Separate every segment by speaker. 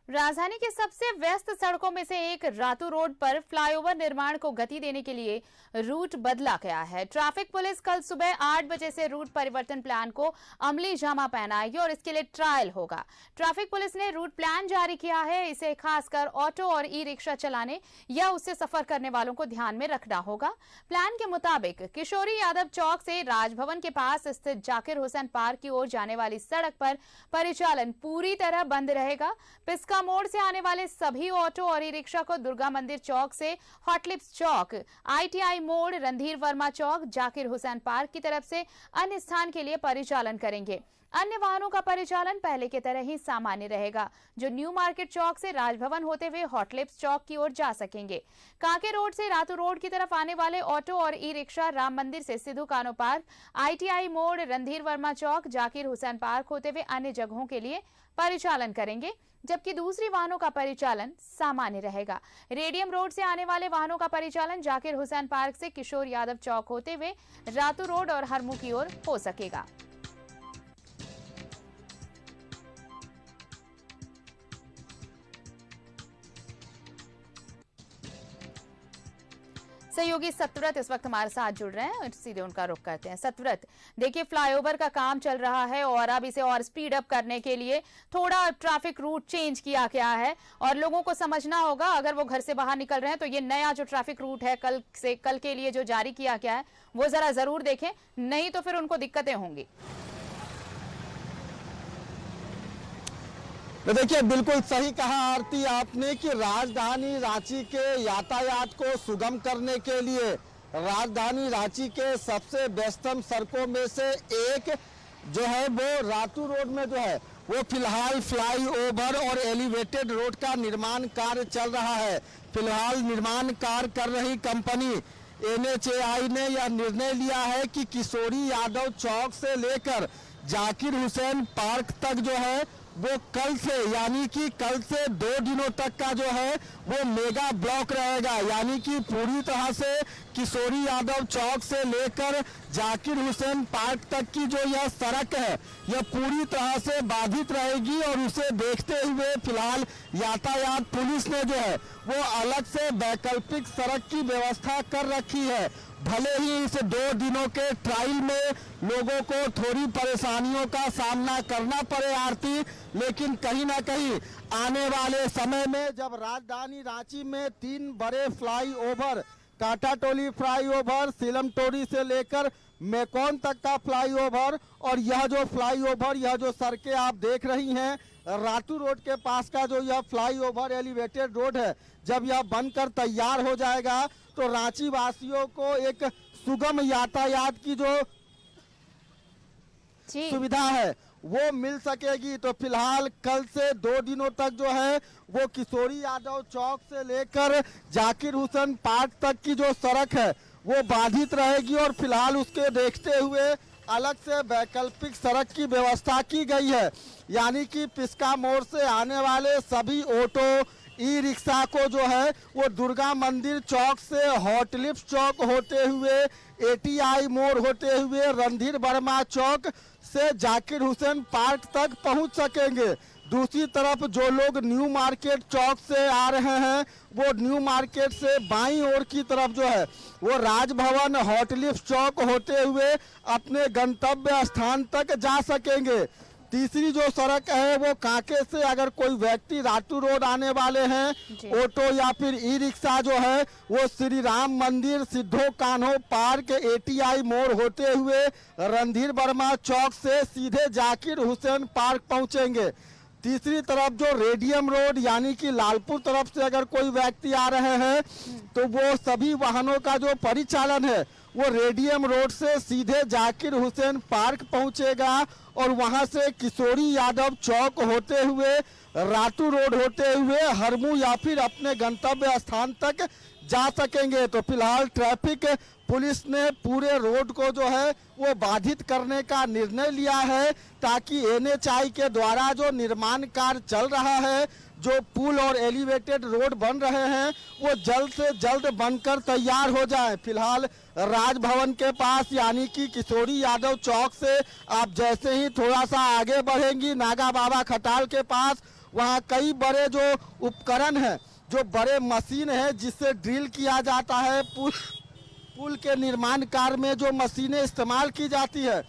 Speaker 1: राजधानी के सबसे व्यस्त सड़कों में से एक रातू रोड पर फ्लाईओवर निर्माण को गति देने के लिए रूट बदला गया है। ट्रैफिक पुलिस कल सुबह 8 बजे से रूट परिवर्तन प्लान को अमली जामा पहनाएगी और इसके लिए ट्रायल होगा। ट्रैफिक पुलिस ने रूट प्लान जारी किया है। इसे खासकर ऑटो और ई रिक्शा चलाने या उससे सफर करने वालों को ध्यान में रखना होगा। प्लान के मुताबिक किशोरी यादव चौक से राजभवन के पास स्थित जाकिर हुसैन पार्क की ओर जाने वाली सड़क पर परिचालन पूरी तरह बंद रहेगा। पिस्का मोड़ से आने वाले सभी ऑटो और ई रिक्शा को दुर्गा मंदिर चौक से हॉटलिप्स चौक, ITI मोड़, रणधीर वर्मा चौक, जाकिर हुसैन पार्क की तरफ से अन्य स्थान के लिए परिचालन करेंगे। अन्य वाहनों का परिचालन पहले की तरह ही सामान्य रहेगा, जो न्यू मार्केट चौक से राजभवन होते हुए हॉटलिप्स चौक की ओर जा सकेंगे। कांके रोड से रातू रोड की तरफ आने वाले ऑटो और ई रिक्शा राम मंदिर से सिद्धू कानो पार्क, ITI मोड़, रणधीर वर्मा चौक, जाकिर हुसैन पार्क होते हुए अन्य जगहों के लिए परिचालन करेंगे, जबकि दूसरी वाहनों का परिचालन सामान्य रहेगा। रेडियम रोड से आने वाले वाहनों का परिचालन जाकिर हुसैन पार्क से किशोर यादव चौक होते हुए रातू रोड और हरमू की ओर हो सकेगा। सहयोगी सतव्रत इस वक्त हमारे साथ जुड़ रहे हैं, सीधे उनका रुख करते हैं। सतव्रत, देखिए फ्लाईओवर का काम चल रहा है और अब इसे और स्पीड अप करने के लिए थोड़ा ट्रैफिक रूट चेंज किया गया है और लोगों को समझना होगा, अगर वो घर से बाहर निकल रहे हैं तो ये नया जो ट्रैफिक रूट है कल के लिए जो जारी किया गया है वो जरा जरूर देखें, नहीं तो फिर उनको दिक्कतें होंगी।
Speaker 2: तो देखिए, बिल्कुल सही कहा आरती आपने कि राजधानी रांची के यातायात को सुगम करने के लिए राजधानी रांची के सबसे व्यस्तम सड़कों में से एक जो है वो रातू रोड में जो है वो फिलहाल फ्लाईओवर और एलिवेटेड रोड का निर्माण कार्य चल रहा है। फिलहाल निर्माण कार्य कर रही कंपनी NHAI ने यह निर्णय लिया है कि किशोरी यादव चौक से लेकर जाकिर हुसैन पार्क तक जो है वो कल से, यानी कि कल से 2 दिनों तक का जो है वो मेगा ब्लॉक रहेगा। यानी कि पूरी तरह से किशोरी यादव चौक से लेकर जाकिर हुसैन पार्क तक की जो यह सड़क है यह पूरी तरह से बाधित रहेगी और उसे देखते हुए फिलहाल यातायात पुलिस ने जो है वो अलग से वैकल्पिक सड़क की व्यवस्था कर रखी है। भले ही इस 2 दिनों के ट्रायल में लोगों को थोड़ी परेशानियों का सामना करना पड़े आरती, लेकिन कहीं ना कहीं आने वाले समय में जब राजधानी रांची में 3 बड़े फ्लाईओवर, कांटाटोली फ्लाईओवर, सीलमटोरी से लेकर मेकॉन तक का फ्लाईओवर और यह जो फ्लाईओवर, यह जो सड़कें आप देख रही हैं रातू रोड के पास का जो यह फ्लाईओवर एलिवेटेड रोड है, जब यह बनकर तैयार हो जाएगा तो रांची वासियों को एक सुगम यातायात की जो सुविधा है वो मिल सकेगी। तो फिलहाल कल से 2 दिनों तक जो है वो किशोरी यादव चौक से लेकर जाकिर हुसैन पार्क तक की जो सड़क है वो बाधित रहेगी और फिलहाल उसके देखते हुए अलग से वैकल्पिक सड़क की व्यवस्था की गई है। यानी कि पिस्का मोड़ से आने वाले सभी ऑटो, ई रिक्शा को जो है वो दुर्गा मंदिर चौक से हॉटलिप्स चौक होते हुए, ATI मोड़ होते हुए रणधीर वर्मा चौक से जाकिर हुसैन पार्क तक पहुंच सकेंगे। दूसरी तरफ जो लोग न्यू मार्केट चौक से आ रहे हैं वो न्यू मार्केट से बाईं ओर की तरफ जो है वो राजभवन, हॉटलिप्स चौक होते हुए अपने गंतव्य स्थान तक जा सकेंगे। तीसरी जो सड़क है वो कांके से अगर कोई व्यक्ति रातू रोड आने वाले हैं, ऑटो या फिर ई रिक्शा जो है वो श्री राम मंदिर, सिद्धो कान्हो पार्क, ATI मोड़ होते हुए रणधीर वर्मा चौक से सीधे जाकिर हुसैन पार्क पहुंचेंगे। तीसरी तरफ जो रेडियम रोड यानी कि लालपुर तरफ से अगर कोई व्यक्ति आ रहे हैं तो वो सभी वाहनों का जो परिचालन है वो रेडियम रोड से सीधे जाकिर हुसैन पार्क पहुंचेगा और वहां से किशोरी यादव चौक होते हुए रातू रोड होते हुए हरमू या फिर अपने गंतव्य स्थान तक जा सकेंगे। तो फिलहाल ट्रैफिक पुलिस ने पूरे रोड को जो है वो बाधित करने का निर्णय लिया है ताकि NHAI के द्वारा जो निर्माण कार्य चल रहा है, जो पुल और एलिवेटेड रोड बन रहे हैं वो जल्द से जल्द बनकर तैयार हो जाए। फिलहाल राजभवन के पास यानी कि किशोरी यादव चौक से आप जैसे ही थोड़ा सा आगे बढ़ेंगी नागा बाबा खटाल के पास, वहाँ कई बड़े जो उपकरण हैं, जो बड़े मशीन है जिससे ड्रिल किया जाता है, पुल के निर्माण कार्य में जो मशीनें इस्तेमाल की जाती है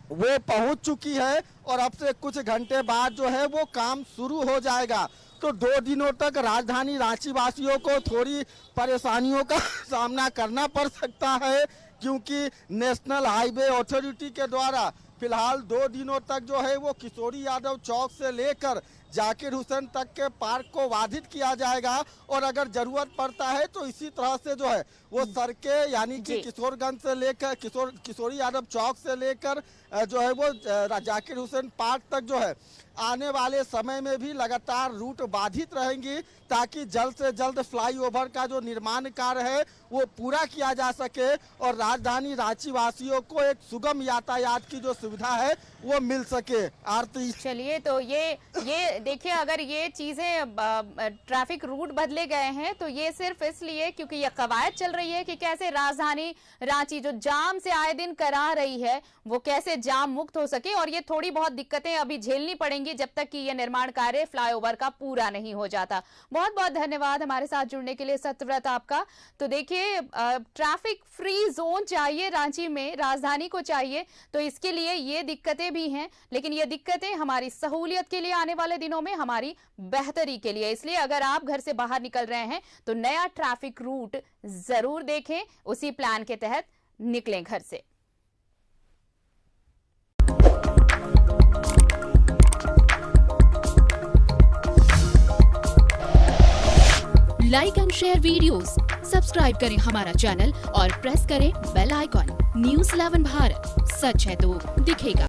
Speaker 2: वो पहुंच चुकी है और अब से कुछ घंटे बाद जो है वो काम शुरू हो जाएगा। तो 2 दिनों तक राजधानी रांची वासियों को थोड़ी परेशानियों का सामना करना पड़ सकता है, क्योंकि नेशनल हाईवे अथॉरिटी के द्वारा फिलहाल 2 दिनों तक जो है वो किशोरी यादव चौक से लेकर जाकिर हुसैन तक के पार्क को बाधित किया जाएगा और अगर जरूरत पड़ता है तो इसी तरह से जो है वो सड़कें यानी कि किशोरगंज से लेकर किशोरी यादव चौक से लेकर जो है वो जाकिर हुसैन पार्क तक जो है आने वाले समय में भी लगातार रूट बाधित रहेंगी, ताकि जल्द से जल्द फ्लाईओवर का जो निर्माण कार्य है वो पूरा किया जा सके और राजधानी रांची वासियों को एक सुगम यातायात की जो सुविधा है वो मिल सके। आरती,
Speaker 1: चलिए, तो ये देखिए, अगर ये चीजें ट्रैफिक रूट बदले गए हैं तो ये सिर्फ इसलिए क्योंकि ये कवायद चल रही है कि कैसे राजधानी रांची जो जाम से आए दिन करा रही है वो कैसे जाम मुक्त हो सके, और ये थोड़ी बहुत दिक्कतें अभी झेलनी पड़ेंगी जब तक कि ये निर्माण कार्य फ्लाईओवर का पूरा नहीं हो जाता। बहुत बहुत धन्यवाद हमारे साथ जुड़ने के लिए सत्यव्रत आपका। तो देखिए, ट्रैफिक फ्री जोन चाहिए रांची में, राजधानी को चाहिए, तो इसके लिए ये दिक्कतें भी हैं, लेकिन ये दिक्कतें हमारी सहूलियत के लिए, आने वाले दिनों में हमारी बेहतरी के लिए। इसलिए अगर आप घर से बाहर निकल रहे हैं तो नया ट्रैफिक रूट जरूर देखें, उसी प्लान के तहत निकलें घर से।
Speaker 3: Like and share videos, subscribe करें हमारा चैनल और प्रेस करें बेल आइकॉन। न्यूज़ 11 भारत, सच है तो दिखेगा।